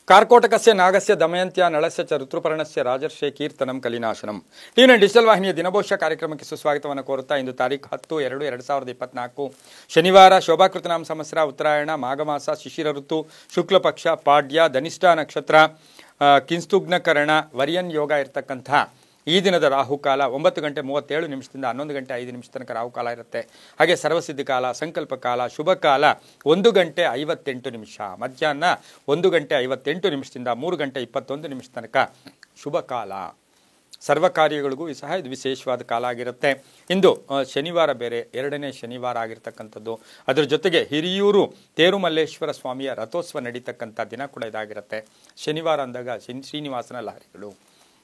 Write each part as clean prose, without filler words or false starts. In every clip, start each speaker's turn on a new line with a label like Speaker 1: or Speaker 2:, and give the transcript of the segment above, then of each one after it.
Speaker 1: ಕಾರ್ಕೋಟಕಸ್ಯ ನಾಗಸ್ಯ ದಮಯಂತ್ಯ ನಳಸ್ಯ ಚ ಋತುಪರ್ಣಸ್ಯ ರಾಜರ್ಷೆ ಕೀರ್ತನಂ ಕಲಿನಾಶನಂ. ಟಿವಿ9 ಡಿಜಿಟಲ್ ವಾಹಿನಿಯ ದಿನಭವಿಷ್ಯ ಕಾರ್ಯಕ್ರಮಕ್ಕೆ ಸುಸ್ವಾಗತವನ್ನು ಕೋರುತ್ತಾ ಇಂದು ತಾರೀಖು 10/2/2024 ಶನಿವಾರ ಶೋಭಾಕೃತನಾಮ ಸಂವತ್ಸರ ಉತ್ತರಾಯಣ ಮಾಘಮಾಸ ಶಿಶಿರ ಋತು ಶುಕ್ಲ ಪಕ್ಷ ಪಾಡ್ಯ ಧನಿಷ್ಠ ನಕ್ಷತ್ರ ಕಿಂಸ್ತುಗ್ನಕರಣ ವರಿಯನ್ ಯೋಗ ಇರತಕ್ಕಂಥ ಈ ದಿನದ ರಾಹುಕಾಲ 9:37 ನಿಮಿಷದಿಂದ 11:05 ತನಕ ರಾಹುಕಾಲ ಇರುತ್ತೆ. ಹಾಗೆ ಸರ್ವಸಿದ್ಧಿ ಕಾಲ, ಸಂಕಲ್ಪ ಕಾಲ, ಶುಭ ಕಾಲ 1:58 ಮಧ್ಯಾಹ್ನ 1:58 3:21 ತನಕ ಶುಭ ಕಾಲ. ಸರ್ವ ಕಾರ್ಯಗಳಿಗೂ ಸಹ ಇದು ವಿಶೇಷವಾದ ಕಾಲ ಆಗಿರುತ್ತೆ. ಇಂದು ಶನಿವಾರ ಬೇರೆ, ಎರಡನೇ ಶನಿವಾರ ಆಗಿರ್ತಕ್ಕಂಥದ್ದು. ಅದರ ಜೊತೆಗೆ ಹಿರಿಯೂರು ತೇರುಮಲ್ಲೇಶ್ವರ ಸ್ವಾಮಿಯ ರಥೋತ್ಸವ ನಡೀತಕ್ಕಂಥ ದಿನ ಕೂಡ ಇದಾಗಿರುತ್ತೆ. ಶನಿವಾರ ಅಂದಾಗ ಶ್ರೀನಿವಾಸನ ಲಹರಿಗಳು,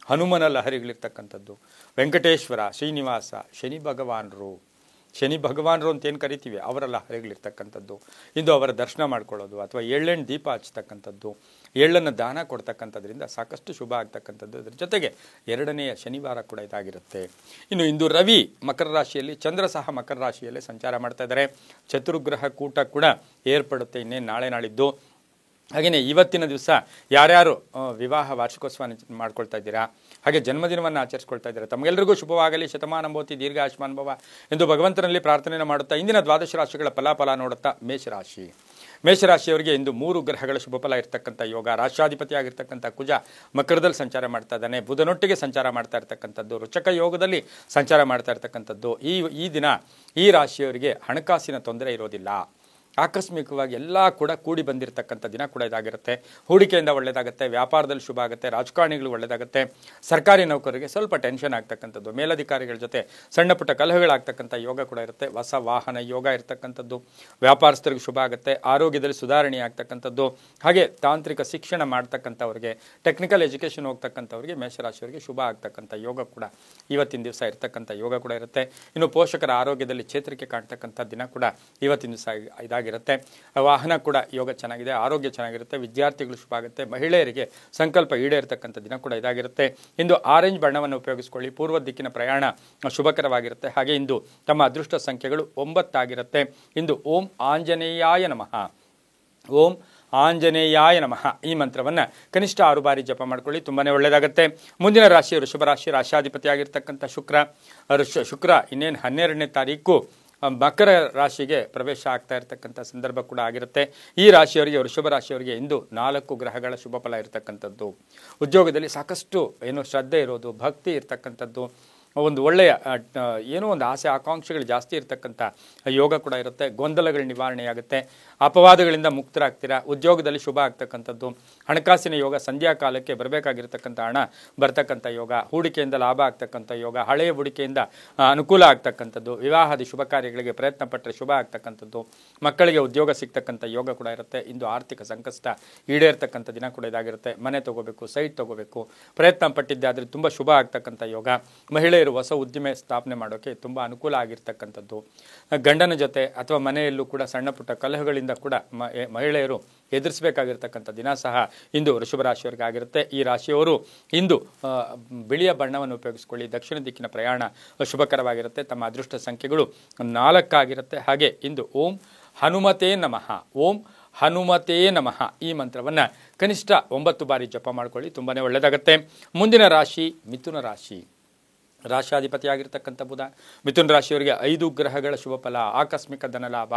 Speaker 1: ಹನುಮನ ಲಹರಿಗಳಿರ್ತಕ್ಕಂಥದ್ದು, ವೆಂಕಟೇಶ್ವರ, ಶ್ರೀನಿವಾಸ, ಶನಿ ಭಗವಾನರು ಅಂತ ಏನು ಕರಿತೀವಿ ಅವರ ಲಹರಿಗಳಿರ್ತಕ್ಕಂಥದ್ದು. ಇಂದು ಅವರ ದರ್ಶನ ಮಾಡ್ಕೊಳ್ಳೋದು ಅಥವಾ ಎಳ್ಳೆಣ್ಣು ದೀಪ ಹಚ್ಚತಕ್ಕಂಥದ್ದು, ಎಳ್ಳನ್ನು ದಾನ ಕೊಡ್ತಕ್ಕಂಥದ್ರಿಂದ ಸಾಕಷ್ಟು ಶುಭ ಆಗ್ತಕ್ಕಂಥದ್ದು. ಅದರ ಜೊತೆಗೆ ಎರಡನೆಯ ಶನಿವಾರ ಕೂಡ ಇದಾಗಿರುತ್ತೆ. ಇನ್ನು ಇಂದು ರವಿ ಮಕರ ರಾಶಿಯಲ್ಲಿ, ಚಂದ್ರ ಸಹ ಮಕರ ರಾಶಿಯಲ್ಲೇ ಸಂಚಾರ ಮಾಡ್ತಾ ಇದ್ದಾರೆ. ಚತುರ್ಗ್ರಹ ಕೂಟ ಕೂಡ ಏರ್ಪಡುತ್ತೆ ಇನ್ನೇನು ನಾಳೆ ನಾಳಿದ್ದು. ಹಾಗೆಯೇ ಇವತ್ತಿನ ದಿವಸ ಯಾರ್ಯಾರು ವಿವಾಹ ವಾರ್ಷಿಕೋತ್ಸವ ಮಾಡ್ಕೊಳ್ತಾ ಇದ್ದೀರಾ, ಹಾಗೆ ಜನ್ಮದಿನವನ್ನು ಆಚರಿಸ್ಕೊಳ್ತಾ ಇದ್ದೀರಾ, ತಮಗೆಲ್ಲರಿಗೂ ಶುಭವಾಗಲಿ, ಶತಮಾನಂಭವತಿ ದೀರ್ಘಾಯುಷ್ಮಾನುಭವ ಎಂದು ಭಗವಂತನಲ್ಲಿ ಪ್ರಾರ್ಥನೆಯನ್ನು ಮಾಡುತ್ತಾ ಇಂದಿನ ದ್ವಾದಶ ರಾಶಿಗಳ ಫಲಾಫಲ ನೋಡುತ್ತಾ ಮೇಷರಾಶಿಯವರಿಗೆ ಇಂದು 3 ಗ್ರಹಗಳ ಶುಭಫಲ ಇರತಕ್ಕಂಥ ಯೋಗ. ರಾಷ್ಟ್ರಾಧಿಪತಿ ಆಗಿರ್ತಕ್ಕಂಥ ಕುಜ ಮಕರದಲ್ಲಿ ಸಂಚಾರ ಮಾಡ್ತಾ ಇದ್ದಾನೆ, ಬುಧನೊಟ್ಟಿಗೆ ಸಂಚಾರ ಮಾಡ್ತಾ ಇರ್ತಕ್ಕಂಥದ್ದು, ರುಚಕ ಯೋಗದಲ್ಲಿ ಸಂಚಾರ ಮಾಡ್ತಾ ಇರ್ತಕ್ಕಂಥದ್ದು. ಈ ದಿನ ಈ ರಾಶಿಯವರಿಗೆ ಹಣಕಾಸಿನ ತೊಂದರೆ ಇರೋದಿಲ್ಲ. ಆಕಸ್ಮಿಕವಾಗಿ ಎಲ್ಲ ಕೂಡ ಕೂಡಿ ಬಂದಿರತಕ್ಕಂಥ ದಿನ ಕೂಡ ಇದಾಗಿರುತ್ತೆ. ಹೂಡಿಕೆಯಿಂದ ಒಳ್ಳೆಯದಾಗುತ್ತೆ, ವ್ಯಾಪಾರದಲ್ಲಿ ಶುಭ ಆಗುತ್ತೆ, ರಾಜಕಾರಣಿಗಳು ಒಳ್ಳೆಯದಾಗುತ್ತೆ, ಸರ್ಕಾರಿ ನೌಕರರಿಗೆ ಸ್ವಲ್ಪ ಟೆನ್ಷನ್ ಆಗ್ತಕ್ಕಂಥದ್ದು, ಮೇಲಧಿಕಾರಿಗಳ ಜೊತೆ ಸಣ್ಣ ಪುಟ್ಟ ಕಲಹಗಳಾಗ್ತಕ್ಕಂಥ ಯೋಗ ಕೂಡ ಇರುತ್ತೆ. ಹೊಸ ವಾಹನ ಯೋಗ ಇರತಕ್ಕಂಥದ್ದು, ವ್ಯಾಪಾರಸ್ಥರಿಗೆ ಶುಭ ಆಗುತ್ತೆ, ಆರೋಗ್ಯದಲ್ಲಿ ಸುಧಾರಣೆ ಆಗ್ತಕ್ಕಂಥದ್ದು. ಹಾಗೆ ತಾಂತ್ರಿಕ ಶಿಕ್ಷಣ ಮಾಡ್ತಕ್ಕಂಥವ್ರಿಗೆ, ಟೆಕ್ನಿಕಲ್ ಎಜುಕೇಷನ್ ಹೋಗ್ತಕ್ಕಂಥವ್ರಿಗೆ, ಮೇಷರಾಶಿಯವರಿಗೆ ಶುಭ ಆಗ್ತಕ್ಕಂಥ ಯೋಗ ಕೂಡ ಇವತ್ತಿನ ದಿವಸ ಇರ್ತಕ್ಕಂಥ ಯೋಗ ಕೂಡ ಇರುತ್ತೆ. ಇನ್ನು ಪೋಷಕರ ಆರೋಗ್ಯದಲ್ಲಿ ಚೇತರಿಕೆ ಕಾಣ್ತಕ್ಕಂಥ ದಿನ ಕೂಡ ಇವತ್ತಿನ ದಿವಸ ಇದಾಗಿರುತ್ತೆ. ವಾಹನ ಕೂಡ ಯೋಗ ಚೆನ್ನಾಗಿದೆ, ಆರೋಗ್ಯ ಚೆನ್ನಾಗಿರುತ್ತೆ, ವಿದ್ಯಾರ್ಥಿಗಳು ಶುಭ ಆಗುತ್ತೆ, ಮಹಿಳೆಯರಿಗೆ ಸಂಕಲ್ಪ ಈಡೇರ್ತಕ್ಕಂಥ ದಿನ ಕೂಡ ಇದಾಗಿರುತ್ತೆ. ಇಂದು ಆರೆಂಜ್ ಬಣ್ಣವನ್ನು ಉಪಯೋಗಿಸಿಕೊಳ್ಳಿ, ಪೂರ್ವ ದಿಕ್ಕಿನ ಪ್ರಯಾಣ ಶುಭಕರವಾಗಿರುತ್ತೆ. ಹಾಗೆ ಇಂದು ತಮ್ಮ ಅದೃಷ್ಟ ಸಂಖ್ಯೆಗಳು 9 ಆಗಿರುತ್ತೆ. ಇಂದು ಓಂ ಆಂಜನೇಯಾಯ ನಮಃ ಈ ಮಂತ್ರವನ್ನು ಕನಿಷ್ಠ 6 ಬಾರಿ ಜಪ ಮಾಡ್ಕೊಳ್ಳಿ, ತುಂಬಾನೇ ಒಳ್ಳೆಯದಾಗುತ್ತೆ. ಮುಂದಿನ ರಾಶಿ ವೃಷಭ ರಾಶಿ. ರಾಶಾಧಿಪತಿ ಆಗಿರ್ತಕ್ಕಂಥ ಶುಕ್ರ ಇನ್ನೇನು 12ನೇ ತಾರೀಕು ಮಕರ ರಾಶಿಗೆ ಪ್ರವೇಶ ಆಗ್ತಾ ಇರತಕ್ಕಂಥ ಸಂದರ್ಭ ಕೂಡ ಆಗಿರುತ್ತೆ. ಈ ರಾಶಿಯವರಿಗೆ, ವೃಷಭ ರಾಶಿಯವರಿಗೆ ಇಂದು 4 ಗ್ರಹಗಳ ಶುಭ ಫಲ ಇರತಕ್ಕಂಥದ್ದು. ಉದ್ಯೋಗದಲ್ಲಿ ಸಾಕಷ್ಟು ಶ್ರದ್ಧೆ ಇರೋದು, ಭಕ್ತಿ ಇರ್ತಕ್ಕಂಥದ್ದು, ಒಂದು ಒಳ್ಳೆಯ ಏನೋ ಒಂದು ಆಸೆ ಆಕಾಂಕ್ಷೆಗಳು ಜಾಸ್ತಿ ಇರತಕ್ಕಂಥ ಯೋಗ ಕೂಡ ಇರುತ್ತೆ. ಗೊಂದಲಗಳ ನಿವಾರಣೆಯಾಗುತ್ತೆ, ಅಪವಾದಗಳಿಂದ ಮುಕ್ತರಾಗ್ತೀರಾ, ಉದ್ಯೋಗದಲ್ಲಿ ಶುಭ ಆಗ್ತಕ್ಕಂಥದ್ದು, ಹಣಕಾಸಿನ ಯೋಗ, ಸಂಧ್ಯಾ ಕಾಲಕ್ಕೆ ಬರಬೇಕಾಗಿರ್ತಕ್ಕಂಥ ಹಣ ಬರ್ತಕ್ಕಂಥ ಯೋಗ, ಹೂಡಿಕೆಯಿಂದ ಲಾಭ ಆಗ್ತಕ್ಕಂಥ ಯೋಗ, ಹಳೆಯ ಹೂಡಿಕೆಯಿಂದ ಅನುಕೂಲ ಆಗ್ತಕ್ಕಂಥದ್ದು, ವಿವಾಹಾದಿ ಶುಭ ಕಾರ್ಯಗಳಿಗೆ ಪ್ರಯತ್ನ ಪಟ್ಟರೆ ಶುಭ ಆಗ್ತಕ್ಕಂಥದ್ದು, ಮಕ್ಕಳಿಗೆ ಉದ್ಯೋಗ ಸಿಗ್ತಕ್ಕಂಥ ಯೋಗ ಕೂಡ ಇರುತ್ತೆ. ಇಂದು ಆರ್ಥಿಕ ಸಂಕಷ್ಟ ಈಡೇರ್ತಕ್ಕಂಥ ದಿನ ಕೂಡ ಇದಾಗಿರುತ್ತೆ. ಮನೆ ತಗೋಬೇಕು, ಸೈಟ್ ತಗೋಬೇಕು, ಪ್ರಯತ್ನ ಪಟ್ಟಿದ್ದೆ ಆದರೆ ತುಂಬ ಶುಭ ಆಗ್ತಕ್ಕಂಥ ಯೋಗ. ಮಹಿಳೆಯರು ಹೊಸ ಉದ್ದಿಮೆ ಸ್ಥಾಪನೆ ಮಾಡೋಕ್ಕೆ ತುಂಬ ಅನುಕೂಲ ಆಗಿರ್ತಕ್ಕಂಥದ್ದು. ಗಂಡನ ಜೊತೆ ಅಥವಾ ಮನೆಯಲ್ಲೂ ಕೂಡ ಸಣ್ಣ ಪುಟ್ಟ ಕಲಹಗಳಿಂದ ಕೂಡ ಮಹಿಳೆಯರು ಎದುರಿಸಬೇಕಾಗಿರ್ತಕ್ಕಂಥ ದಿನ ಸಹ ಇಂದು ವೃಷಭ ರಾಶಿಯವರಿಗೆ ಆಗಿರುತ್ತೆ. ಈ ರಾಶಿಯವರು ಇಂದು ಬಿಳಿಯ ಬಣ್ಣವನ್ನು ಉಪಯೋಗಿಸಿಕೊಳ್ಳಿ, ದಕ್ಷಿಣ ದಿಕ್ಕಿನ ಪ್ರಯಾಣ ಶುಭಕರವಾಗಿರುತ್ತೆ. ತಮ್ಮ ಅದೃಷ್ಟ ಸಂಖ್ಯೆಗಳು 4 ಆಗಿರುತ್ತೆ. ಹಾಗೆ ಇಂದು ಓಂ ಹನುಮತೇ ನಮಃ ಈ ಮಂತ್ರವನ್ನು ಕನಿಷ್ಠ 9 ಬಾರಿ ಜಪ ಮಾಡ್ಕೊಳ್ಳಿ, ತುಂಬಾನೇ ಒಳ್ಳೆಯದಾಗುತ್ತೆ. ಮುಂದಿನ ರಾಶಿ ಮಿಥುನ ರಾಶಿ. ರಾಶಾಧಿಪತಿಯಾಗಿರ್ತಕ್ಕಂಥ ಬುಧ. ಮಿಥುನ ರಾಶಿಯವರಿಗೆ 5 ಗ್ರಹಗಳ ಶುಭ ಫಲ, ಆಕಸ್ಮಿಕ ಧನಲಾಭ,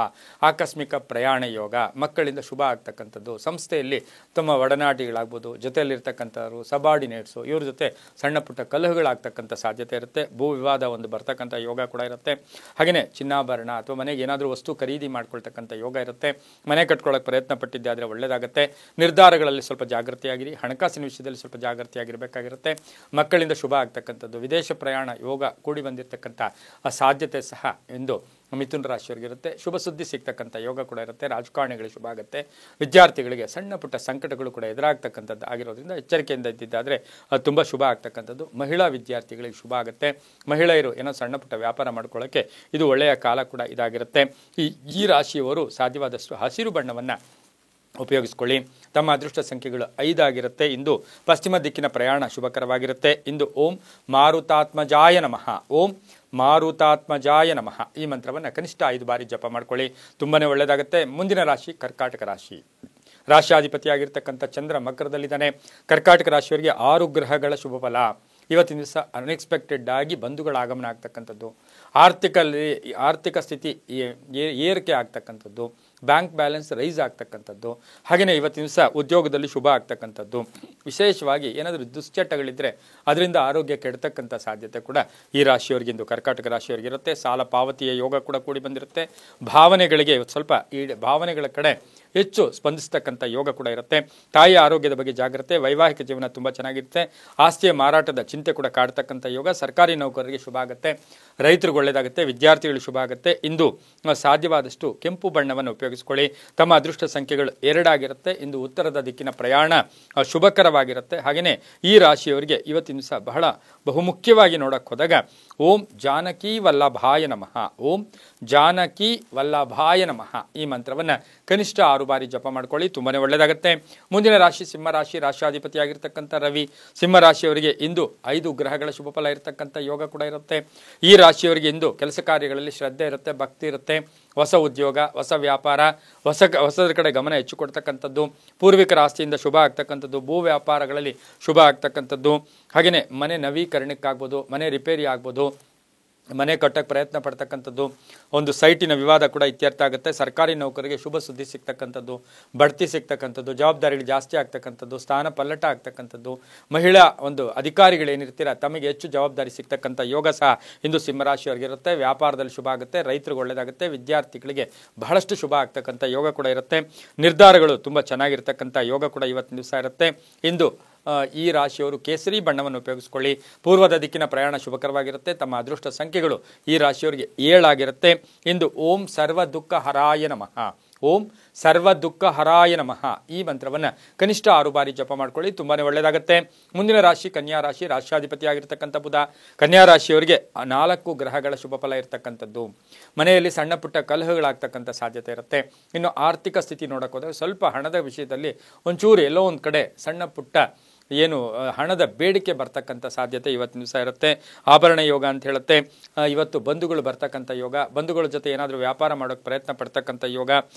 Speaker 1: ಆಕಸ್ಮಿಕ ಪ್ರಯಾಣ ಯೋಗ, ಮಕ್ಕಳಿಂದ ಶುಭ ಆಗ್ತಕ್ಕಂಥದ್ದು, ಸಂಸ್ಥೆಯಲ್ಲಿ ತಮ್ಮ ಒಡನಾಟಿಗಳಾಗ್ಬೋದು, ಜೊತೆಯಲ್ಲಿರ್ತಕ್ಕಂಥವ್ರು ಸಬಾರ್ಡಿನೇಟ್ಸು ಇವ್ರ ಜೊತೆ ಸಣ್ಣ ಪುಟ್ಟ ಕಲಹಗಳಾಗ್ತಕ್ಕಂಥ ಸಾಧ್ಯತೆ ಇರುತ್ತೆ. ಭೂ ವಿವಾದ ಒಂದು ಬರ್ತಕ್ಕಂಥ ಯೋಗ ಕೂಡ ಇರುತ್ತೆ. ಹಾಗೆಯೇ ಚಿನ್ನಾಭರಣ ಅಥವಾ ಮನೆಗೆ ಏನಾದರೂ ವಸ್ತು ಖರೀದಿ ಮಾಡ್ಕೊಳ್ತಕ್ಕಂಥ ಯೋಗ ಇರುತ್ತೆ. ಮನೆ ಕಟ್ಕೊಳ್ಳೋಕೆ ಪ್ರಯತ್ನ ಪಟ್ಟಿದ್ದೆ ಆದರೆ ಒಳ್ಳೆಯದಾಗುತ್ತೆ. ನಿರ್ಧಾರಗಳಲ್ಲಿ ಸ್ವಲ್ಪ ಜಾಗೃತಿಯಾಗಿರಿ, ಹಣಕಾಸಿನ ವಿಷಯದಲ್ಲಿ ಸ್ವಲ್ಪ ಜಾಗೃತಿಯಾಗಿರಬೇಕಾಗಿರುತ್ತೆ. ಮಕ್ಕಳಿಂದ ಶುಭ ಆಗ್ತಕ್ಕಂಥದ್ದು, ವಿದೇಶ ಪ್ರಯಾಣ ಯೋಗ ಕೂಡಿ ಬಂದಿರತಕ್ಕಂಥ ಸಾಧ್ಯತೆ ಸಹ ಇಂದು ಮಿಥುನ ರಾಶಿಯವರಿಗಿರುತ್ತೆ. ಶುಭ ಸುದ್ದಿ ಸಿಗ್ತಕ್ಕಂಥ ಯೋಗ ಕೂಡ ಇರುತ್ತೆ. ರಾಜಕಾರಣಿಗಳಿಗೆ ಶುಭ ಆಗುತ್ತೆ. ವಿದ್ಯಾರ್ಥಿಗಳಿಗೆ ಸಣ್ಣ ಪುಟ್ಟ ಸಂಕಟಗಳು ಕೂಡ ಎದುರಾಗ್ತಕ್ಕಂಥದ್ದು ಆಗಿರೋದ್ರಿಂದ ಎಚ್ಚರಿಕೆಯಿಂದ ಇದ್ದಿದ್ದಾದರೆ ಅದು ತುಂಬ ಶುಭ ಆಗ್ತಕ್ಕಂಥದ್ದು. ಮಹಿಳಾ ವಿದ್ಯಾರ್ಥಿಗಳಿಗೆ ಶುಭ ಆಗುತ್ತೆ. ಮಹಿಳೆಯರು ಏನೋ ಸಣ್ಣ ಪುಟ್ಟ ವ್ಯಾಪಾರ ಮಾಡ್ಕೊಳ್ಳೋಕ್ಕೆ ಇದು ಒಳ್ಳೆಯ ಕಾಲ ಕೂಡ ಇದಾಗಿರುತ್ತೆ. ಈ ರಾಶಿಯವರು ಸಾಧ್ಯವಾದಷ್ಟು ಹಸಿರು ಬಣ್ಣವನ್ನು ಉಪಯೋಗಿಸಿಕೊಳ್ಳಿ. ತಮ್ಮ ಅದೃಷ್ಟ ಸಂಖ್ಯೆಗಳು 5 ಆಗಿರುತ್ತೆ. ಇಂದು ಪಶ್ಚಿಮ ದಿಕ್ಕಿನ ಪ್ರಯಾಣ ಶುಭಕರವಾಗಿರುತ್ತೆ. ಇಂದು ಓಂ ಮಾರುತಾತ್ಮಜಾಯ ನಮಃ ಈ ಮಂತ್ರವನ್ನು ಕನಿಷ್ಠ 5 ಬಾರಿ ಜಪ ಮಾಡ್ಕೊಳ್ಳಿ, ತುಂಬಾನೇ ಒಳ್ಳೆಯದಾಗುತ್ತೆ. ಮುಂದಿನ ರಾಶಿ ಕರ್ಕಾಟಕ ರಾಶಿ. ರಾಶಿಯಾಧಿಪತಿಯಾಗಿರ್ತಕ್ಕಂಥ ಚಂದ್ರ ಮಕರದಲ್ಲಿದ್ದಾನೆ. ಕರ್ಕಾಟಕ ರಾಶಿಯವರಿಗೆ 6 ಗ್ರಹಗಳ ಶುಭ ಫಲ. ಇವತ್ತಿನ ದಿವಸ ಅನ್ಎಕ್ಸ್ಪೆಕ್ಟೆಡ್ ಆಗಿ ಬಂಧುಗಳ ಆಗಮನ ಆಗ್ತಕ್ಕಂಥದ್ದು, ಆರ್ಥಿಕ ಸ್ಥಿತಿ ಏರಿಕೆ ಆಗ್ತಕ್ಕಂಥದ್ದು, ಬ್ಯಾಂಕ್ ಬ್ಯಾಲೆನ್ಸ್ ರೈಸ್ ಆಗ್ತಕ್ಕಂಥದ್ದು, ಹಾಗೆಯೇ ಇವತ್ತಿನ ದಿವಸ ಉದ್ಯೋಗದಲ್ಲಿ ಶುಭ ಆಗ್ತಕ್ಕಂಥದ್ದು. ವಿಶೇಷವಾಗಿ ಏನಾದರೂ ದುಶ್ಚಟಗಳಿದ್ದರೆ ಅದರಿಂದ ಆರೋಗ್ಯ ಕೆಡ್ತಕ್ಕಂಥ ಸಾಧ್ಯತೆ ಕೂಡ ಈ ರಾಶಿಯವರಿಗಿಂದು ಕರ್ಕಾಟಕ ರಾಶಿಯವರಿಗಿರುತ್ತೆ. ಸಾಲ ಪಾವತಿಯ ಯೋಗ ಕೂಡ ಕೂಡಿ ಬಂದಿರುತ್ತೆ. ಭಾವನೆಗಳಿಗೆ ಸ್ವಲ್ಪ ಈ ಭಾವನೆಗಳ ಕಡೆ ಹೆಚ್ಚು ಸ್ಪಂದಿಸ್ತಕ್ಕಂಥ ಯೋಗ ಕೂಡ ಇರುತ್ತೆ. ತಾಯಿಯ ಆರೋಗ್ಯದ ಬಗ್ಗೆ ಜಾಗ್ರತೆ, ವೈವಾಹಿಕ ಜೀವನ ತುಂಬ ಚೆನ್ನಾಗಿರುತ್ತೆ. ಆಸ್ತಿಯ ಮಾರಾಟದ ಚಿಂತೆ ಕೂಡ ಕಾಡ್ತಕ್ಕಂಥ ಯೋಗ. ಸರ್ಕಾರಿ ನೌಕರರಿಗೆ ಶುಭ ಆಗುತ್ತೆ, ರೈತರಿಗೆ ಒಳ್ಳೆಯದಾಗುತ್ತೆ, ವಿದ್ಯಾರ್ಥಿಗಳು ಶುಭ ಆಗುತ್ತೆ. ಇಂದು ಸಾಧ್ಯವಾದಷ್ಟು ಕೆಂಪು ಬಣ್ಣವನ್ನು ಉಪಯೋಗಿಸ್ಕೊಳ್ಳಿ. ತಮ್ಮ ಅದೃಷ್ಟ ಸಂಖ್ಯೆಗಳು 2 ಆಗಿರುತ್ತೆ. ಇಂದು ಉತ್ತರದ ದಿಕ್ಕಿನ ಪ್ರಯಾಣ ಶುಭಕರವಾಗಿರುತ್ತೆ. ಹಾಗೆಯೇ ಈ ರಾಶಿಯವರಿಗೆ ಇವತ್ತಿನ ದಿವಸ ಬಹುಮುಖ್ಯವಾಗಿ ನೋಡಕ್ಕೆ ಹೋದಾಗ ಓಂ ಜಾನಕಿ ವಲ್ಲಭಾಯ ನಮಃ, ಓಂ ಜಾನಕಿ ವಲ್ಲಭಾಯ ನಮಃ ಈ ಮಂತ್ರವನ್ನು ಕನಿಷ್ಠ 6 ಬಾರಿ ಜಪ ಮಾಡ್ಕೊಳ್ಳಿ, ತುಂಬಾನೇ ಒಳ್ಳೆಯದಾಗುತ್ತೆ. ಮುಂದಿನ ರಾಶಿ ಸಿಂಹರಾಶಿ. ರಾಶಿಯಾಧಿಪತಿಯಾಗಿರ್ತಕ್ಕಂಥ ರವಿ. ಸಿಂಹರಾಶಿಯವರಿಗೆ ಇಂದು 5 ಗ್ರಹಗಳ ಶುಭ ಫಲ ಇರತಕ್ಕಂಥ ಯೋಗ ಕೂಡ ಇರುತ್ತೆ. ಈ ರಾಶಿಯವರಿಗೆ ಇಂದು ಕೆಲಸ ಕಾರ್ಯಗಳಲ್ಲಿ ಶ್ರದ್ಧೆ ಇರುತ್ತೆ, ಭಕ್ತಿ ಇರುತ್ತೆ. ಹೊಸ ಉದ್ಯೋಗ, ಹೊಸ ವ್ಯಾಪಾರ, ಹೊಸದರ ಕಡೆ ಗಮನ ಹೆಚ್ಚು ಕೊಡ್ತಕ್ಕಂಥದ್ದು, ಪೂರ್ವಿಕರ ಆಸ್ತಿಯಿಂದ ಶುಭ ಆಗ್ತಕ್ಕಂಥದ್ದು, ಭೂ ವ್ಯಾಪಾರಗಳಲ್ಲಿ ಶುಭ ಆಗ್ತಕ್ಕಂಥದ್ದು, ಹಾಗೆಯೇ ಮನೆ ನವೀಕರಣಕ್ಕಾಗ್ಬೋದು, ಮನೆ ರಿಪೇರಿ ಆಗ್ಬೋದು, ಮನೆ ಕಟ್ಟಕ್ಕೆ ಪ್ರಯತ್ನ ಪಡ್ತಕ್ಕಂಥದ್ದು, ಒಂದು ಸೈಟಿನ ವಿವಾದ ಕೂಡ ಇತ್ಯರ್ಥ ಆಗುತ್ತೆ. ಸರ್ಕಾರಿ ನೌಕರಿಗೆ ಶುಭ ಸುದ್ದಿ ಸಿಗ್ತಕ್ಕಂಥದ್ದು, ಬಡ್ತಿ ಸಿಗ್ತಕ್ಕಂಥದ್ದು, ಜವಾಬ್ದಾರಿಗಳು ಜಾಸ್ತಿ ಆಗ್ತಕ್ಕಂಥದ್ದು, ಸ್ಥಾನ ಪಲ್ಲಟ ಆಗ್ತಕ್ಕಂಥದ್ದು, ಮಹಿಳಾ ಒಂದು ಅಧಿಕಾರಿಗಳೇನಿರ್ತೀರ ತಮಗೆ ಹೆಚ್ಚು ಜವಾಬ್ದಾರಿ ಸಿಗ್ತಕ್ಕಂಥ ಯೋಗ ಸಹ ಇಂದು ಸಿಂಹರಾಶಿಯವರಿಗಿರುತ್ತೆ. ವ್ಯಾಪಾರದಲ್ಲಿ ಶುಭ ಆಗುತ್ತೆ, ರೈತರಿಗೆ ಒಳ್ಳೆಯದಾಗುತ್ತೆ, ವಿದ್ಯಾರ್ಥಿಗಳಿಗೆ ಬಹಳಷ್ಟು ಶುಭ ಆಗ್ತಕ್ಕಂಥ ಯೋಗ ಕೂಡ ಇರುತ್ತೆ. ನಿರ್ಧಾರಗಳು ತುಂಬ ಚೆನ್ನಾಗಿರ್ತಕ್ಕಂಥ ಯೋಗ ಕೂಡ ಇವತ್ತಿನ ದಿವಸ ಇರುತ್ತೆ. ಇಂದು ಈ ರಾಶಿಯವರು ಕೇಸರಿ ಬಣ್ಣವನ್ನು ಉಪಯೋಗಿಸ್ಕೊಳ್ಳಿ. ಪೂರ್ವದ ದಿಕ್ಕಿನ ಪ್ರಯಾಣ ಶುಭಕರವಾಗಿರುತ್ತೆ. ತಮ್ಮ ಅದೃಷ್ಟ ಸಂಖ್ಯೆಗಳು ಈ ರಾಶಿಯವರಿಗೆ 7 ಆಗಿರುತ್ತೆ. ಇಂದು ಓಂ ಸರ್ವ ದುಃಖ ಹರಾಯ ನಮಃ, ಓಂ ಸರ್ವ ದುಃಖ ಹರಾಯ ನಮಃ ಈ ಮಂತ್ರವನ್ನು ಕನಿಷ್ಠ 6 ಬಾರಿ ಜಪ ಮಾಡ್ಕೊಳ್ಳಿ, ತುಂಬಾನೇ ಒಳ್ಳೆಯದಾಗುತ್ತೆ. ಮುಂದಿನ ರಾಶಿ ಕನ್ಯಾ ರಾಶಿ. ರಾಶಿಯಾಧಿಪತಿಯಾಗಿರ್ತಕ್ಕಂಥ ಬುಧ. ಕನ್ಯಾ ರಾಶಿಯವರಿಗೆ 4 ಗ್ರಹಗಳ ಶುಭ ಫಲ ಇರತಕ್ಕಂಥದ್ದು. ಮನೆಯಲ್ಲಿ ಸಣ್ಣ ಪುಟ್ಟ ಕಲಹಗಳಾಗ್ತಕ್ಕಂಥ ಸಾಧ್ಯತೆ ಇರುತ್ತೆ. ಇನ್ನು ಆರ್ಥಿಕ ಸ್ಥಿತಿ ನೋಡಕ್ಕೆ ಹೋದರೆ ಸ್ವಲ್ಪ ಹಣದ ವಿಷಯದಲ್ಲಿ ಒಂಚೂರು ಎಲ್ಲೋ ಒಂದು ಕಡೆ ಸಣ್ಣ ಪುಟ್ಟ ಹಣದ ಬೇಡಿಕೆ ಬರ್ತಕ್ಕಂಥ ಸಾಧ್ಯತೆ ಇವತ್ತಿನ ದಿವಸ ಇರುತ್ತೆ. ಆಭರಣ ಯೋಗ ಅಂತ ಹೇಳುತ್ತೆ. ಇವತ್ತು ಬಂಧುಗಳು ಬರ್ತಕ್ಕಂಥ ಯೋಗ, ಬಂಧುಗಳ ಜೊತೆ ಏನಾದರೂ ವ್ಯಾಪಾರ ಮಾಡೋಕ್ಕೆ ಪ್ರಯತ್ನ ಪಡ್ತಕ್ಕಂಥ ಯೋಗ,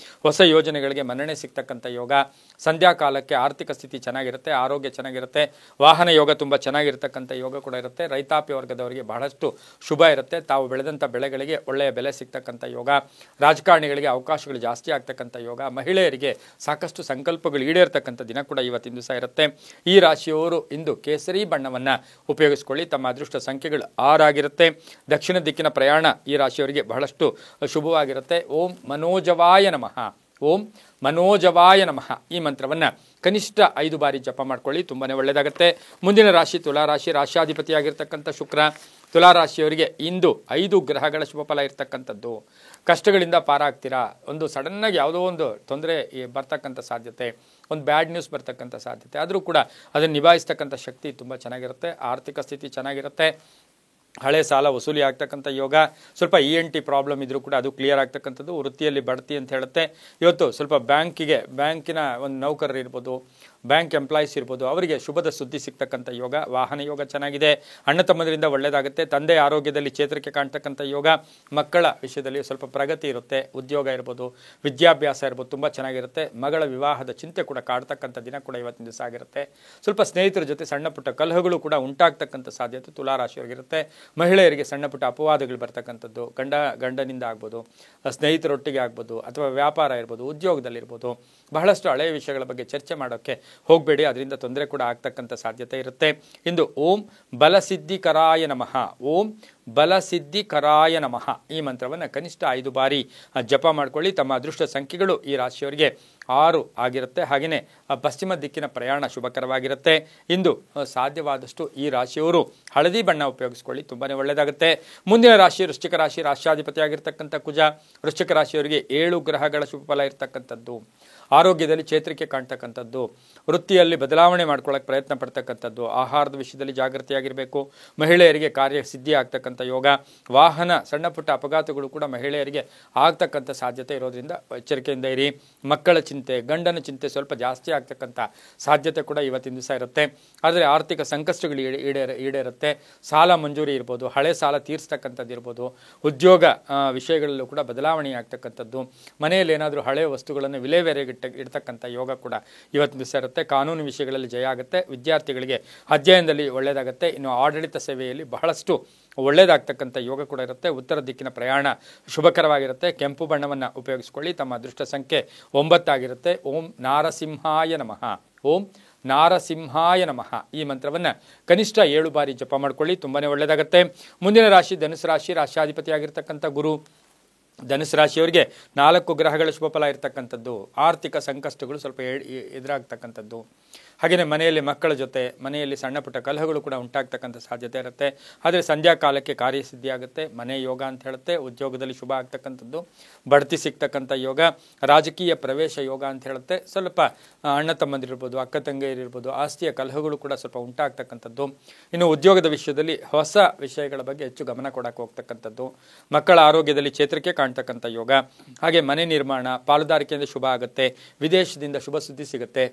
Speaker 1: ಹೊಸ ಯೋಜನೆಗಳಿಗೆ ಮನ್ನಣೆ ಸಿಗ್ತಕ್ಕಂಥ ಯೋಗ. ಸಂಧ್ಯಾ ಕಾಲಕ್ಕೆ ಆರ್ಥಿಕ ಸ್ಥಿತಿ ಚೆನ್ನಾಗಿರುತ್ತೆ, ಆರೋಗ್ಯ ಚೆನ್ನಾಗಿರುತ್ತೆ, ವಾಹನ ಯೋಗ ತುಂಬ ಚೆನ್ನಾಗಿರ್ತಕ್ಕಂಥ ಯೋಗ ಕೂಡ ಇರುತ್ತೆ. ರೈತಾಪಿ ವರ್ಗದವರಿಗೆ ಬಹಳಷ್ಟು ಶುಭ ಇರುತ್ತೆ. ತಾವು ಬೆಳೆದಂಥ ಬೆಳೆಗಳಿಗೆ ಒಳ್ಳೆಯ ಬೆಲೆ ಸಿಗ್ತಕ್ಕಂಥ ಯೋಗ. ರಾಜಕಾರಣಿಗಳಿಗೆ ಅವಕಾಶಗಳು ಜಾಸ್ತಿ ಆಗ್ತಕ್ಕಂಥ ಯೋಗ. ಮಹಿಳೆಯರಿಗೆ ಸಾಕಷ್ಟು ಸಂಕಲ್ಪಗಳು ಈಡೇರ್ತಕ್ಕಂಥ ದಿನ ಕೂಡ ಇವತ್ತಿನ ದಿವಸ ಇರುತ್ತೆ. ಈ ರಾಶಿಯವರು ಇಂದು ಕೇಸರಿ ಬಣ್ಣವನ್ನು ಉಪಯೋಗಿಸಿಕೊಳ್ಳಿ. ತಮ್ಮ ಅದೃಷ್ಟ ಸಂಖ್ಯೆಗಳು 6 ಆಗಿರುತ್ತೆ. ದಕ್ಷಿಣ ದಿಕ್ಕಿನ ಪ್ರಯಾಣ ಈ ರಾಶಿಯವರಿಗೆ ಬಹಳಷ್ಟು ಶುಭವಾಗಿರುತ್ತೆ. ಓಂ ಮನೋಜವಾಯ ನಮಃ, ಓಂ ಮನೋಜವಾಯ ನಮಃ ಈ ಮಂತ್ರವನ್ನು ಕನಿಷ್ಠ 5 ಬಾರಿ ಜಪ ಮಾಡ್ಕೊಳ್ಳಿ, ತುಂಬಾನೇ ಒಳ್ಳೆಯದಾಗುತ್ತೆ. ಮುಂದಿನ ರಾಶಿ ತುಲಾರಾಶಿ. ರಾಶಿಯಾಧಿಪತಿಯಾಗಿರ್ತಕ್ಕಂಥ ಶುಕ್ರ. ತುಲಾರಾಶಿಯವರಿಗೆ ಇಂದು 5 ಗ್ರಹಗಳ ಶುಭ ಫಲ ಇರ್ತಕ್ಕಂಥದ್ದು. ಕಷ್ಟಗಳಿಂದ ಪಾರಾಗ್ತೀರಾ. ಒಂದು ಸಡನ್ನಾಗಿ ಯಾವುದೋ ಒಂದು ತೊಂದರೆ ಬರ್ತಕ್ಕಂಥ ಸಾಧ್ಯತೆ, ಒಂದು ಬ್ಯಾಡ್ ನ್ಯೂಸ್ ಬರ್ತಕ್ಕಂಥ ಸಾಧ್ಯತೆ, ಆದರೂ ಕೂಡ ಅದನ್ನು ನಿಭಾಯಿಸ್ತಕ್ಕಂಥ ಶಕ್ತಿ ತುಂಬ ಚೆನ್ನಾಗಿರುತ್ತೆ. ಆರ್ಥಿಕ ಸ್ಥಿತಿ ಚೆನ್ನಾಗಿರುತ್ತೆ. ಹಳೆ ಸಾಲ ವಸೂಲಿ ಆಗ್ತಕ್ಕಂಥ ಯೋಗ. ಸ್ವಲ್ಪ ENT ಪ್ರಾಬ್ಲಮ್ ಇದ್ರೂ ಕೂಡ ಅದು ಕ್ಲಿಯರ್ ಆಗ್ತಕ್ಕಂಥದ್ದು. ವೃತ್ತಿಯಲ್ಲಿ ಬಡ್ತಿ ಅಂತ ಹೇಳುತ್ತೆ. ಇವತ್ತು ಸ್ವಲ್ಪ ಬ್ಯಾಂಕಿನ ಒಂದು ನೌಕರರು ಇರ್ಬೋದು, ಬ್ಯಾಂಕ್ ಎಂಪ್ಲಾಯೀಸ್ ಇರ್ಬೋದು, ಅವರಿಗೆ ಶುಭದ ಸುದ್ದಿ ಸಿಗ್ತಕ್ಕಂಥ ಯೋಗ. ವಾಹನ ಯೋಗ ಚೆನ್ನಾಗಿದೆ. ಅಣ್ಣ ತಮ್ಮದರಿಂದ ಒಳ್ಳೆಯದಾಗುತ್ತೆ. ತಂದೆ ಆರೋಗ್ಯದಲ್ಲಿ ಚೇತರಿಕೆ ಕಾಣ್ತಕ್ಕಂಥ ಯೋಗ. ಮಕ್ಕಳ ವಿಷಯದಲ್ಲಿ ಸ್ವಲ್ಪ ಪ್ರಗತಿ ಇರುತ್ತೆ. ಉದ್ಯೋಗ ಇರ್ಬೋದು, ವಿದ್ಯಾಭ್ಯಾಸ ಇರ್ಬೋದು, ತುಂಬ ಚೆನ್ನಾಗಿರುತ್ತೆ. ಮಗಳ ವಿವಾಹದ ಚಿಂತೆ ಕೂಡ ಕಾಡ್ತಕ್ಕಂಥ ದಿನ ಕೂಡ ಇವತ್ತಿನ ದಿವಸ ಆಗಿರುತ್ತೆ. ಸ್ವಲ್ಪ ಸ್ನೇಹಿತರ ಜೊತೆ ಸಣ್ಣ ಪುಟ್ಟ ಕಲಹಗಳು ಕೂಡ ಉಂಟಾಗ್ತಕ್ಕಂಥ ಸಾಧ್ಯತೆ ತುಲಾರಾಶಿಯವರಿಗಿರುತ್ತೆ. ಮಹಿಳೆಯರಿಗೆ ಸಣ್ಣ ಪುಟ್ಟ ಅಪವಾದಗಳು ಬರ್ತಕ್ಕಂಥದ್ದು ಗಂಡನಿಂದ ಆಗ್ಬೋದು, ಸ್ನೇಹಿತರೊಟ್ಟಿಗೆ ಆಗ್ಬೋದು, ಅಥವಾ ವ್ಯಾಪಾರ ಇರ್ಬೋದು, ಉದ್ಯೋಗದಲ್ಲಿರ್ಬೋದು. ಬಹಳಷ್ಟು ಹಳೆಯ ವಿಷಯಗಳ ಬಗ್ಗೆ ಚರ್ಚೆ ಮಾಡೋಕ್ಕೆ ಹೋಗಬೇಡಿ, ಅದರಿಂದ ತೊಂದರೆ ಕೂಡ ಆಗ್ತಕ್ಕಂಥ ಸಾಧ್ಯತೆ ಇರುತ್ತೆ. ಇಂದು ಓಂ ಬಲಸಿದ್ಧಿಕರಾಯ ನಮಃ, ಓಂ ಬಲಸಿದ್ಧಿಕರಾಯ ನಮಃ ಈ ಮಂತ್ರವನ್ನು ಕನಿಷ್ಠ 5 ಬಾರಿ ಜಪ ಮಾಡ್ಕೊಳ್ಳಿ. ತಮ್ಮ ಅದೃಷ್ಟ ಸಂಖ್ಯೆಗಳು ಈ ರಾಶಿಯವರಿಗೆ 6 ಆಗಿರುತ್ತೆ. ಹಾಗೆಯೇ ಪಶ್ಚಿಮ ದಿಕ್ಕಿನ ಪ್ರಯಾಣ ಶುಭಕರವಾಗಿರುತ್ತೆ. ಇಂದು ಸಾಧ್ಯವಾದಷ್ಟು ಈ ರಾಶಿಯವರು ಹಳದಿ ಬಣ್ಣ ಉಪಯೋಗಿಸ್ಕೊಳ್ಳಿ, ತುಂಬಾನೇ ಒಳ್ಳೆಯದಾಗುತ್ತೆ. ಮುಂದಿನ ರಾಶಿ ವೃಶ್ಚಿಕ ರಾಶಿ. ರಾಶಿಯಾಧಿಪತಿಯಾಗಿರ್ತಕ್ಕಂಥ ಕುಜ. ವೃಶ್ಚಿಕ ರಾಶಿಯವರಿಗೆ 7 ಗ್ರಹಗಳ ಶುಭ ಫಲ ಇರ್ತಕ್ಕಂಥದ್ದು. ಆರೋಗ್ಯದಲ್ಲಿ ಚೇತರಿಕೆ ಕಾಣ್ತಕ್ಕಂಥದ್ದು. ವೃತ್ತಿಯಲ್ಲಿ ಬದಲಾವಣೆ ಮಾಡ್ಕೊಳ್ಳೋಕೆ ಪ್ರಯತ್ನ ಪಡ್ತಕ್ಕಂಥದ್ದು. ಆಹಾರದ ವಿಷಯದಲ್ಲಿ ಜಾಗೃತಿಯಾಗಿರಬೇಕು. ಮಹಿಳೆಯರಿಗೆ ಕಾರ್ಯ ಸಿದ್ಧಿ ಆಗ್ತಕ್ಕಂಥ ಆಗ್ತಕ್ಕಂಥ ಯೋಗ. ವಾಹನ ಸಣ್ಣ ಪುಟ್ಟ ಅಪಘಾತಗಳು ಕೂಡ ಮಹಿಳೆಯರಿಗೆ ಆಗ್ತಕ್ಕಂಥ ಸಾಧ್ಯತೆ ಇರೋದ್ರಿಂದ ಎಚ್ಚರಿಕೆಯಿಂದ ಇರಿ. ಮಕ್ಕಳ ಚಿಂತೆ, ಗಂಡನ ಚಿಂತೆ ಸ್ವಲ್ಪ ಜಾಸ್ತಿ ಆಗ್ತಕ್ಕಂಥ ಸಾಧ್ಯತೆ ಕೂಡ ಇವತ್ತಿನ ದಿವಸ ಇರುತ್ತೆ. ಆದರೆ ಆರ್ಥಿಕ ಸಂಕಷ್ಟಗಳು ಈಡೇರುತ್ತೆ. ಸಾಲ ಮಂಜೂರಿ ಇರ್ಬೋದು, ಹಳೆ ಸಾಲ ತೀರಿಸ್ತಕ್ಕಂಥದ್ದು ಇರ್ಬೋದು, ಉದ್ಯೋಗ ವಿಷಯಗಳಲ್ಲೂ ಕೂಡ ಬದಲಾವಣೆ ಆಗ್ತಕ್ಕಂಥದ್ದು, ಮನೆಯಲ್ಲಿ ಏನಾದರೂ ಹಳೆಯ ವಸ್ತುಗಳನ್ನು ವಿಲೇವಾರಿಗೆ ಇಡ್ತಕ್ಕಂಥ ಯೋಗ ಕೂಡ ಇವತ್ತಿನ ದಿವಸ ಇರುತ್ತೆ. ಕಾನೂನು ವಿಷಯಗಳಲ್ಲಿ ಜಯ ಆಗುತ್ತೆ. ವಿದ್ಯಾರ್ಥಿಗಳಿಗೆ ಅಧ್ಯಯನದಲ್ಲಿ ಒಳ್ಳೆಯದಾಗುತ್ತೆ. ಇನ್ನು ಆಡಳಿತ ಸೇವೆಯಲ್ಲಿ ಬಹಳಷ್ಟು ಒಳ್ಳೆಯದಾಗ್ತಕ್ಕಂಥ ಯೋಗ ಕೂಡ ಇರುತ್ತೆ. ಉತ್ತರ ದಿಕ್ಕಿನ ಪ್ರಯಾಣ ಶುಭಕರವಾಗಿರುತ್ತೆ. ಕೆಂಪು ಬಣ್ಣವನ್ನು ಉಪಯೋಗಿಸ್ಕೊಳ್ಳಿ. ತಮ್ಮ ಅದೃಷ್ಟ ಸಂಖ್ಯೆ 9 ಆಗಿರುತ್ತೆ. ಓಂ ನಾರಸಿಂಹಾಯ ನಮಃ. ಓಂ ನಾರಸಿಂಹಾಯ ನಮಃ ಈ ಮಂತ್ರವನ್ನು ಕನಿಷ್ಠ 7 ಬಾರಿ ಜಪ ಮಾಡ್ಕೊಳ್ಳಿ. ತುಂಬಾ ಒಳ್ಳೆಯದಾಗುತ್ತೆ. ಮುಂದಿನ ರಾಶಿ ಧನುಸು ರಾಶಿ. ರಾಶ್ಯಾಧಿಪತಿಯಾಗಿರ್ತಕ್ಕಂಥ ಗುರು. ಧನುಸು ರಾಶಿಯವರಿಗೆ 4 ಗ್ರಹಗಳ ಶುಭ ಫಲ ಇರತಕ್ಕಂಥದ್ದು. ಆರ್ಥಿಕ ಸಂಕಷ್ಟಗಳು ಸ್ವಲ್ಪ ಎದುರಾಗ್ತಕ್ಕಂಥದ್ದು. ಹಾಗೆಯೇ ಮನೆಯಲ್ಲಿ ಮಕ್ಕಳ ಜೊತೆ ಮನೆಯಲ್ಲಿ ಸಣ್ಣ ಪುಟ್ಟ ಕಲಹಗಳು ಕೂಡ ಉಂಟಾಗ್ತಕ್ಕಂಥ ಸಾಧ್ಯತೆ ಇರುತ್ತೆ. ಆದರೆ ಸಂಧ್ಯಾ ಕಾಲಕ್ಕೆ ಕಾರ್ಯಸಿದ್ಧಿ ಆಗುತ್ತೆ. ಮನೆ ಯೋಗ ಅಂತ ಹೇಳುತ್ತೆ. ಉದ್ಯೋಗದಲ್ಲಿ ಶುಭ ಆಗ್ತಕ್ಕಂಥದ್ದು, ಬಡ್ತಿ ಸಿಗ್ತಕ್ಕಂಥ ಯೋಗ. ರಾಜಕೀಯ ಪ್ರವೇಶ ಯೋಗ ಅಂತ ಹೇಳುತ್ತೆ. ಸ್ವಲ್ಪ ಅಣ್ಣ ತಮ್ಮಂದಿರಿರ್ಬೋದು, ಅಕ್ಕ ತಂಗಿಯರಿರ್ಬೋದು, ಆಸ್ತಿಯ ಕಲಹಗಳು ಕೂಡ ಸ್ವಲ್ಪ ಉಂಟಾಗ್ತಕ್ಕಂಥದ್ದು. ಇನ್ನು ಉದ್ಯೋಗದ ವಿಷಯದಲ್ಲಿ ಹೊಸ ವಿಷಯಗಳ ಬಗ್ಗೆ ಹೆಚ್ಚು ಗಮನ ಕೊಡಕ್ಕೆ ಹೋಗ್ತಕ್ಕಂಥದ್ದು. ಮಕ್ಕಳ ಆರೋಗ್ಯದಲ್ಲಿ ಚೇತರಿಕೆ ಕಾಣ್ತಕ್ಕಂಥ ಯೋಗ. ಹಾಗೆ ಮನೆ ನಿರ್ಮಾಣ, ಪಾಲುದಾರಿಕೆಯಿಂದ ಶುಭ ಆಗುತ್ತೆ. ವಿದೇಶದಿಂದ ಶುಭ ಸುದ್ದಿ ಸಿಗುತ್ತೆ.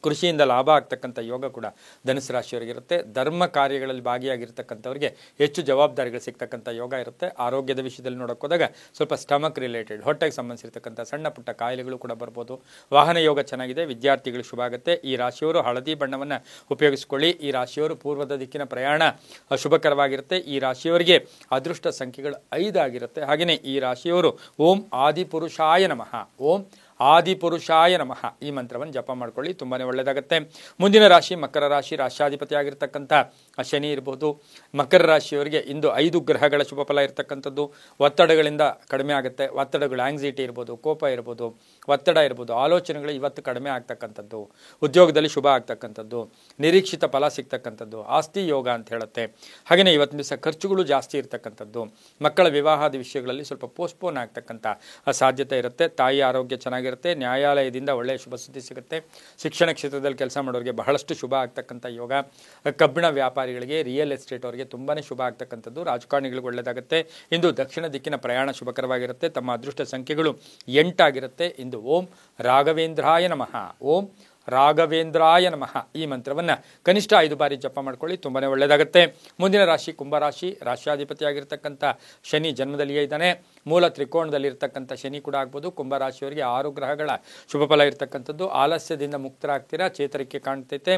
Speaker 1: ಕೃಷಿಯಿಂದ ಲಾಭ ಆಗ್ತಕ್ಕಂಥ ಯೋಗ ಕೂಡ ಧನುಸು ರಾಶಿಯವರಿಗಿರುತ್ತೆ. ಧರ್ಮ ಕಾರ್ಯಗಳಲ್ಲಿ ಭಾಗಿಯಾಗಿರ್ತಕ್ಕಂಥವ್ರಿಗೆ ಹೆಚ್ಚು ಜವಾಬ್ದಾರಿಗಳು ಸಿಗ್ತಕ್ಕಂಥ ಯೋಗ ಇರುತ್ತೆ. ಆರೋಗ್ಯದ ವಿಷಯದಲ್ಲಿ ನೋಡೋಕೆ ಹೋದಾಗ ಸ್ವಲ್ಪ ಸ್ಟಮಕ್ ರಿಲೇಟೆಡ್, ಹೊಟ್ಟೆಗೆ ಸಂಬಂಧಿಸಿರ್ತಕ್ಕಂಥ ಸಣ್ಣ ಪುಟ್ಟ ಕಾಯಿಲೆಗಳು ಕೂಡ ಬರ್ಬೋದು. ವಾಹನ ಯೋಗ ಚೆನ್ನಾಗಿದೆ. ವಿದ್ಯಾರ್ಥಿಗಳು ಶುಭ ಆಗುತ್ತೆ. ಈ ರಾಶಿಯವರು ಹಳದಿ ಬಣ್ಣವನ್ನು ಉಪಯೋಗಿಸ್ಕೊಳ್ಳಿ. ಈ ರಾಶಿಯವರು ಪೂರ್ವದ ದಿಕ್ಕಿನ ಪ್ರಯಾಣ ಶುಭಕರವಾಗಿರುತ್ತೆ. ಈ ರಾಶಿಯವರಿಗೆ ಅದೃಷ್ಟ ಸಂಖ್ಯೆಗಳು 5 ಆಗಿರುತ್ತೆ. ಹಾಗೆಯೇ ಈ ರಾಶಿಯವರು ಓಂ ಆದಿಪುರುಷಾಯ ನಮಃ. ಓಂ ಆದಿಪುರುಷಾಯ ನಮಃ ಈ ಮಂತ್ರವನ್ನು ಜಪ ಮಾಡ್ಕೊಳ್ಳಿ. ತುಂಬಾ ಒಳ್ಳೆಯದಾಗುತ್ತೆ. ಮುಂದಿನ ರಾಶಿ ಮಕರ ರಾಶಿ. ರಾಶ್ಯಾಧಿಪತಿ ಆಗಿರ್ತಕ್ಕಂಥ ಶನಿ ಇರಬಹುದು. ಮಕರ ರಾಶಿಯವರಿಗೆ ಇಂದು 5 ಗ್ರಹಗಳ ಶುಭ ಫಲ ಇರತಕ್ಕಂಥದ್ದು. ಒತ್ತಡಗಳಿಂದ ಕಡಿಮೆ ಆಗುತ್ತೆ. ಒತ್ತಡಗಳು ಆಂಗ್ಸೈಟಿ ಇರ್ಬೋದು, ಕೋಪ ಇರ್ಬೋದು, ಒತ್ತಡ ಇರ್ಬೋದು, ಆಲೋಚನೆಗಳು ಇವತ್ತು ಕಡಿಮೆ ಆಗ್ತಕ್ಕಂಥದ್ದು. ಉದ್ಯೋಗದಲ್ಲಿ ಶುಭ ಆಗ್ತಕ್ಕಂಥದ್ದು, ನಿರೀಕ್ಷಿತ ಫಲ ಸಿಗ್ತಕ್ಕಂಥದ್ದು, ಆಸ್ತಿ ಯೋಗ ಅಂತ ಹೇಳುತ್ತೆ. ಹಾಗೆಯೇ ಇವತ್ತಿನ ದಿವಸ ಖರ್ಚುಗಳು ಜಾಸ್ತಿ ಇರತಕ್ಕಂಥದ್ದು. ಮಕ್ಕಳ ವಿವಾಹದ ವಿಷಯಗಳಲ್ಲಿ ಸ್ವಲ್ಪ ಪೋಸ್ಟ್ಪೋನ್ ಆಗ್ತಕ್ಕಂಥ ಸಾಧ್ಯತೆ ಇರುತ್ತೆ. ತಾಯಿ ಆರೋಗ್ಯ ಚೆನ್ನಾಗಿರುತ್ತೆ. ನ್ಯಾಯಾಲಯದಿಂದ ಒಳ್ಳೆಯ ಶುಭ ಸುದ್ದಿ ಸಿಗುತ್ತೆ. ಶಿಕ್ಷಣ ಕ್ಷೇತ್ರದಲ್ಲಿ ಕೆಲಸ ಮಾಡೋರಿಗೆ ಬಹಳಷ್ಟು ಶುಭ ಆಗ್ತಕ್ಕಂಥ ಯೋಗ. ಕಬ್ಬಿಣ ವ್ಯಾಪಾರಿಗಳಿಗೆ, ರಿಯಲ್ ಎಸ್ಟೇಟ್ ಅವರಿಗೆ ತುಂಬಾ ಶುಭ ಆಗ್ತಕ್ಕಂಥದ್ದು. ರಾಜಕಾರಣಿಗಳಿಗೆ ಒಳ್ಳೆಯದಾಗುತ್ತೆ. ಇಂದು ದಕ್ಷಿಣ ದಿಕ್ಕಿನ ಪ್ರಯಾಣ ಶುಭಕರವಾಗಿರುತ್ತೆ. ತಮ್ಮ ಅದೃಷ್ಟ ಸಂಖ್ಯೆಗಳು 8 ಆಗಿರುತ್ತೆ. ಇಂದು ಓಂ ರಾಘವೇಂದ್ರಾಯ ನಮಃ. ಓಂ ರಾಘವೇಂದ್ರಾಯ ನಮಃ ಈ ಮಂತ್ರವನ್ನು ಕನಿಷ್ಠ 5 ಬಾರಿ ಜಪ ಮಾಡ್ಕೊಳ್ಳಿ. ತುಂಬಾ ಒಳ್ಳೆಯದಾಗುತ್ತೆ. ಮುಂದಿನ ರಾಶಿ ಕುಂಭರಾಶಿ. ರಾಶ್ಯಾಧಿಪತಿಯಾಗಿರ್ತಕ್ಕಂಥ ಶನಿ ಜನ್ಮದಲ್ಲಿಯೇ ಇದ್ದಾನೆ. ಮೂಲ ತ್ರಿಕೋಣದಲ್ಲಿರ್ತಕ್ಕಂಥ ಶನಿ ಕೂಡ ಆಗ್ಬೋದು. ಕುಂಭರಾಶಿಯವರಿಗೆ 6 ಗ್ರಹಗಳ ಶುಭ ಫಲ ಇರತಕ್ಕಂಥದ್ದು. ಆಲಸ್ಯದಿಂದ ಮುಕ್ತರಾಗ್ತೀರಾ. ಚೇತರಿಕೆ ಕಾಣ್ತೈತೆ.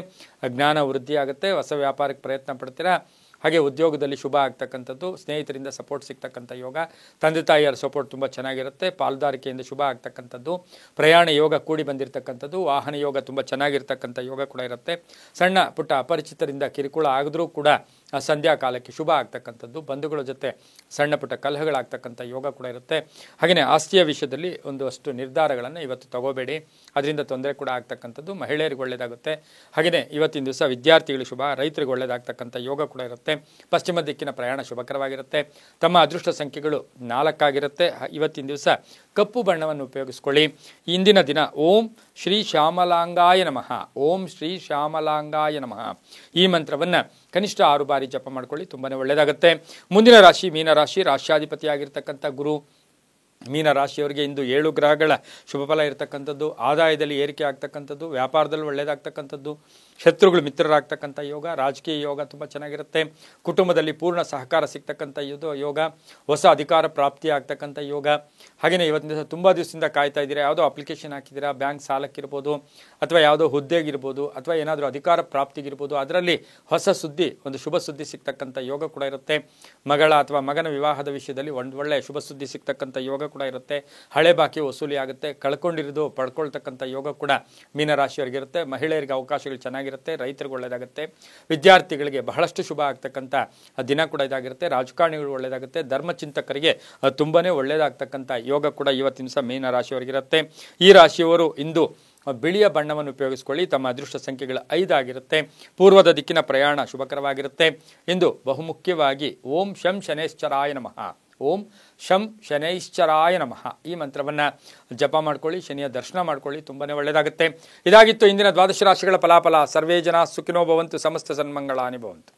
Speaker 1: ಜ್ಞಾನ ವೃದ್ಧಿ ಆಗುತ್ತೆ. ಹೊಸ ವ್ಯಾಪಾರಕ್ಕೆ ಪ್ರಯತ್ನ ಪಡ್ತೀರಾ. ಹಾಗೆ ಉದ್ಯೋಗದಲ್ಲಿ ಶುಭ ಆಗ್ತಕ್ಕಂಥದ್ದು. ಸ್ನೇಹಿತರಿಂದ ಸಪೋರ್ಟ್ ಸಿಗ್ತಕ್ಕಂಥ ಯೋಗ. ತಂದೆ ತಾಯಿಯರ ಸಪೋರ್ಟ್ ತುಂಬ ಚೆನ್ನಾಗಿರುತ್ತೆ. ಪಾಲುದಾರಿಕೆಯಿಂದ ಶುಭ ಆಗ್ತಕ್ಕಂಥದ್ದು. ಪ್ರಯಾಣ ಯೋಗ ಕೂಡಿ ಬಂದಿರತಕ್ಕಂಥದ್ದು. ವಾಹನ ಯೋಗ ತುಂಬ ಚೆನ್ನಾಗಿರ್ತಕ್ಕಂಥ ಯೋಗ ಕೂಡ ಇರುತ್ತೆ. ಸಣ್ಣ ಪುಟ್ಟ ಅಪರಿಚಿತರಿಂದ ಕಿರುಕುಳ ಆಗಿದ್ರೂ ಕೂಡ ಸಂಧ್ಯಾ ಕಾಲಕ್ಕೆ ಶುಭ ಆಗ್ತಕ್ಕಂಥದ್ದು. ಬಂಧುಗಳ ಜೊತೆ ಸಣ್ಣ ಪುಟ್ಟ ಕಲಹಗಳಾಗ್ತಕ್ಕಂಥ ಯೋಗ ಕೂಡ ಇರುತ್ತೆ. ಹಾಗೆಯೇ ಆಸ್ತಿಯ ವಿಷಯದಲ್ಲಿ ಒಂದಷ್ಟು ನಿರ್ಧಾರಗಳನ್ನು ಇವತ್ತು ತಗೋಬೇಡಿ. ಅದರಿಂದ ತೊಂದರೆ ಕೂಡ ಆಗ್ತಕ್ಕಂಥದ್ದು. ಮಹಿಳೆಯರಿಗೆ ಒಳ್ಳೆಯದಾಗುತ್ತೆ. ಹಾಗೆಯೇ ಇವತ್ತಿನ ದಿವಸ ವಿದ್ಯಾರ್ಥಿಗಳು ಶುಭ, ರೈತರಿಗೆ ಒಳ್ಳೆಯದಾಗ್ತಕ್ಕಂಥ ಯೋಗ ಕೂಡ ಇರುತ್ತೆ. ಪಶ್ಚಿಮ ದಿಕ್ಕಿನ ಪ್ರಯಾಣ ಶುಭಕರವಾಗಿರುತ್ತೆ. ತಮ್ಮ ಅದೃಷ್ಟ ಸಂಖ್ಯೆಗಳು 4 ಆಗಿರುತ್ತೆ. ಇವತ್ತಿನ ದಿವಸ ಕಪ್ಪು ಬಣ್ಣವನ್ನು ಉಪಯೋಗಿಸ್ಕೊಳ್ಳಿ. ಇಂದಿನ ದಿನ ಓಂ ಶ್ರೀ ಶ್ಯಾಮಲಾಂಗಾಯ ನಮಃ. ಓಂ ಶ್ರೀ ಶ್ಯಾಮಲಾಂಗಾಯ ನಮಃ ಈ ಮಂತ್ರವನ್ನು ಕನಿಷ್ಠ 6 ಬಾರಿ ಜಪ ಮಾಡ್ಕೊಳ್ಳಿ. ತುಂಬಾ ಒಳ್ಳೆಯದಾಗುತ್ತೆ. ಮುಂದಿನ ರಾಶಿ ಮೀನರಾಶಿ. ರಾಶ್ಯಾಧಿಪತಿಯಾಗಿರ್ತಕ್ಕಂಥ ಗುರು. ಮೀನ ರಾಶಿಯವರಿಗೆ ಇಂದು 7 ಗ್ರಹಗಳ ಶುಭ ಫಲ ಇರತಕ್ಕಂಥದ್ದು. ಆದಾಯದಲ್ಲಿ ಏರಿಕೆ ಆಗ್ತಕ್ಕಂಥದ್ದು. ವ್ಯಾಪಾರದಲ್ಲಿ ಒಳ್ಳೆಯದಾಗ್ತಕ್ಕಂಥದ್ದು. ಶತ್ರುಗಳು ಮಿತ್ರರಾಗ್ತಕ್ಕಂಥ ಯೋಗ. ರಾಜಕೀಯ ಯೋಗ ತುಂಬ ಚೆನ್ನಾಗಿರುತ್ತೆ. ಕುಟುಂಬದಲ್ಲಿ ಪೂರ್ಣ ಸಹಕಾರ ಸಿಗ್ತಕ್ಕಂಥ ಯೋಗ. ಹೊಸ ಅಧಿಕಾರ ಪ್ರಾಪ್ತಿ ಆಗ್ತಕ್ಕಂಥ ಯೋಗ. ಹಾಗೆಯೇ ಇವತ್ತಿನ ದಿವಸ ತುಂಬ ದಿವಸದಿಂದ ಕಾಯ್ತಾ ಇದ್ದೀರಾ. ಯಾವುದೋ ಅಪ್ಲಿಕೇಶನ್ ಹಾಕಿದ್ದೀರಾ, ಬ್ಯಾಂಕ್ ಸಾಲಕ್ಕಿರ್ಬೋದು, ಅಥವಾ ಯಾವುದೋ ಹುದ್ದೆಗಿರ್ಬೋದು, ಅಥವಾ ಏನಾದರೂ ಅಧಿಕಾರ ಪ್ರಾಪ್ತಿಗಿರ್ಬೋದು. ಅದರಲ್ಲಿ ಹೊಸ ಸುದ್ದಿ, ಒಂದು ಶುಭ ಸುದ್ದಿ ಸಿಗ್ತಕ್ಕಂಥ ಯೋಗ ಕೂಡ ಇರುತ್ತೆ. ಮಗಳ ಅಥವಾ ಮಗನ ವಿವಾಹದ ವಿಷಯದಲ್ಲಿ ಒಂದು ಒಳ್ಳೆಯ ಶುಭ ಸುದ್ದಿ ಸಿಗ್ತಕ್ಕಂಥ ಯೋಗ ಕೂಡ ಇರುತ್ತೆ. ಹಳೆ ಬಾಕಿ ವಸೂಲಿ ಆಗುತ್ತೆ. ಕಳ್ಕೊಂಡಿರೋದು ಪಡ್ಕೊಳ್ತಕ್ಕಂಥ ಯೋಗ ಕೂಡ ಮೀನರಾಶಿಯವರಿಗಿರುತ್ತೆ. ಮಹಿಳೆಯರಿಗೆ ಅವಕಾಶಗಳು ಚೆನ್ನಾಗಿರುತ್ತೆ. ರೈತರಿಗೆ ಒಳ್ಳೆಯದಾಗುತ್ತೆ. ವಿದ್ಯಾರ್ಥಿಗಳಿಗೆ ಬಹಳಷ್ಟು ಶುಭ ಆಗ್ತಕ್ಕಂಥ ದಿನ ಕೂಡ ಇದಾಗಿರುತ್ತೆ. ರಾಜಕಾರಣಿಗಳು ಒಳ್ಳೆಯದಾಗುತ್ತೆ. ಧರ್ಮಚಿಂತಕರಿಗೆ ತುಂಬಾ ಒಳ್ಳೆಯದಾಗ್ತಕ್ಕಂಥ ಯೋಗ ಕೂಡ ಇವತ್ತಿನ ದಿವಸ ಮೀನರಾಶಿಯವರಿಗಿರುತ್ತೆ. ಈ ರಾಶಿಯವರು ಇಂದು ಬಿಳಿಯ ಬಣ್ಣವನ್ನು ಉಪಯೋಗಿಸಿಕೊಳ್ಳಿ. ತಮ್ಮ ಅದೃಷ್ಟ ಸಂಖ್ಯೆಗಳು 5 ಆಗಿರುತ್ತೆ. ಪೂರ್ವದ ದಿಕ್ಕಿನ ಪ್ರಯಾಣ ಶುಭಕರವಾಗಿರುತ್ತೆ. ಇಂದು ಬಹುಮುಖ್ಯವಾಗಿ ಓಂ ಶಂ ಶನೇಶ್ಚರಾಯ ನಮಃ. ಓಂ ಶಂ ಶನೈಶ್ಚರಾಯ ನಮಃ ಈ ಮಂತ್ರವನ್ನು ಜಪ ಮಾಡ್ಕೊಳ್ಳಿ. ಶನಿಯ ದರ್ಶನ ಮಾಡ್ಕೊಳ್ಳಿ. ತುಂಬಾ ಒಳ್ಳೆಯದಾಗುತ್ತೆ. ಇದಾಗಿತ್ತು ಇಂದಿನ 12 ರಾಶಿಗಳ ಫಲಾಫಲ. ಸರ್ವೇ ಜನ ಸುಖಿನೋ ಭವಂತು. ಸಮಸ್ತ ಸನ್ಮಂಗಳಾನಿ ಭವಂತು.